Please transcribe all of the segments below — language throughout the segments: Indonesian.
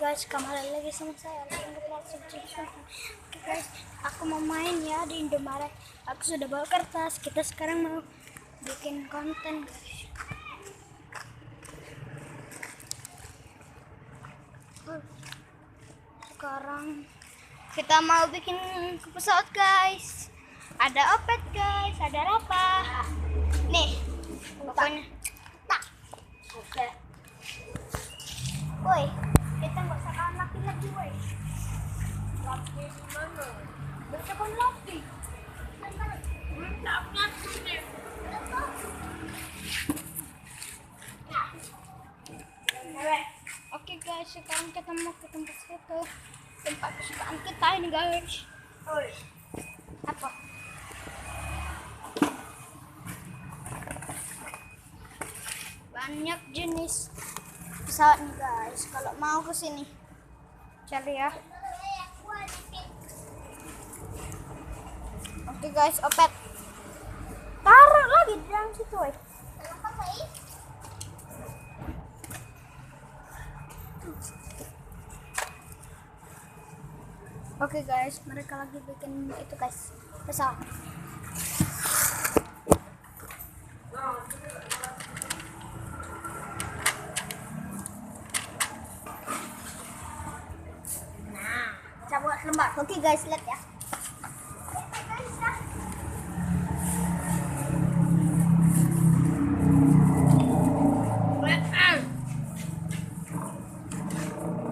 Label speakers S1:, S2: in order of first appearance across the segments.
S1: guys, kembali lagi sama saya. Oke guys, aku mau main ya di Indomaret. Aku sudah bawa kertas. Kita sekarang mau bikin konten guys. Sekarang kita mau bikin pesawat guys. Ada Opet guys, ada Rafa. Nih, pokoknya tak. Oke. Woi, kita nggak usah kalah laki woi. Laki di mana? Berapa laki? Oke guys, sekarang kita mau ke tempat itu, tempat kesukaan kita ini guys. Oi, apa? Banyak jenis pesawat nih guys. Kalau mau ke sini cari ya. Oke guys, Opet taruh lagi di dalam situ woi. Oke guys, mereka lagi bikin itu guys, pesawat. Buat lembar. Oke guys, lihat ya.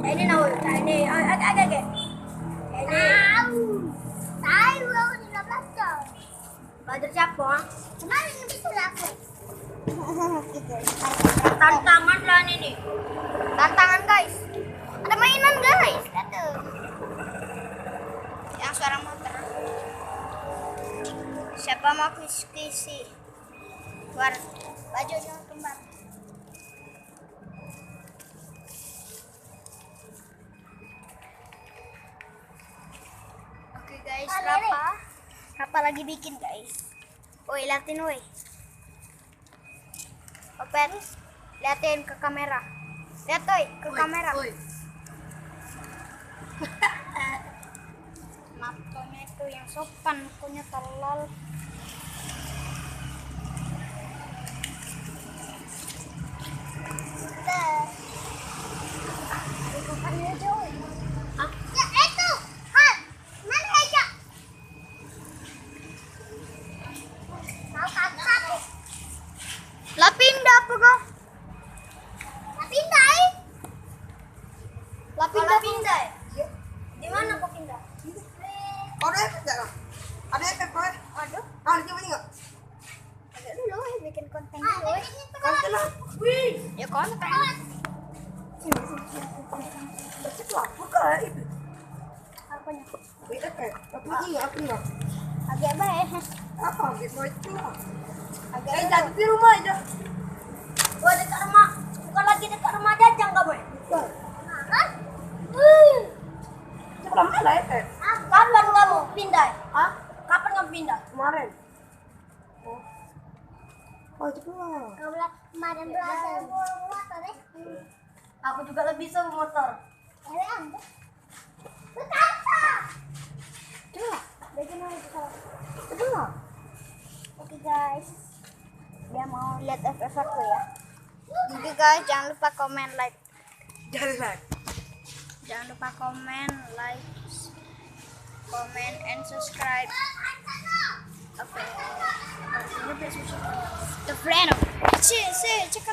S1: Ini nawa, ini agak. Ini. Tahu, sudah belajar. Belajar siapa? Kemarin ini bisa aku. Tantangan lah ini. Tantangan guys. Ada mainan guys. Aduh. Yang suara motor. Siapa mau kisi buat bajunya kembar. Oke guys, Rafa lagi bikin guys. Woi, liatin woi. Opet, liatin ke kamera. Lihat woi ke kamera. Matonya itu yang sopan, punya tolol. Lah pindah apa kok? Lah pindah. Di mana kok pindah?
S2: Ada efek nggak? Ada efek kok?
S1: Aduh,
S2: Coba nih nggak?
S1: agak dulu bikin konten dulu.
S2: Konten lah. Wih,
S1: Ya konten.
S2: itu apa kak? Itu
S1: Apanya?
S2: beda kayak. Apa ini? Apa nggak?
S1: Agak baik.
S2: Apa gitu itu?
S1: Agak
S2: Jadi di rumah aja.
S1: Wah, dekat rumah. Bukan lagi dekat rumah Jajang nggak boy?
S2: Bukan.
S1: Kan?
S2: Sebelah mana efek?
S1: Kapan kamu pindah?
S2: Hah?
S1: Kapan kamu pindah?
S2: Kemarin. Oh itu lah.
S1: Kemarin belajar motor deh.
S2: Aku juga lebih bisa motor.
S1: Coba, bagaimana itu kalau?
S2: Coba.
S1: Oke guys, dia mau lihat efek-efekku ya. Jadi guys, jangan lupa komen, like.
S2: Jalan.
S1: Jangan lupa komen, like, comment, and subscribe. Oke. The friend of. Cek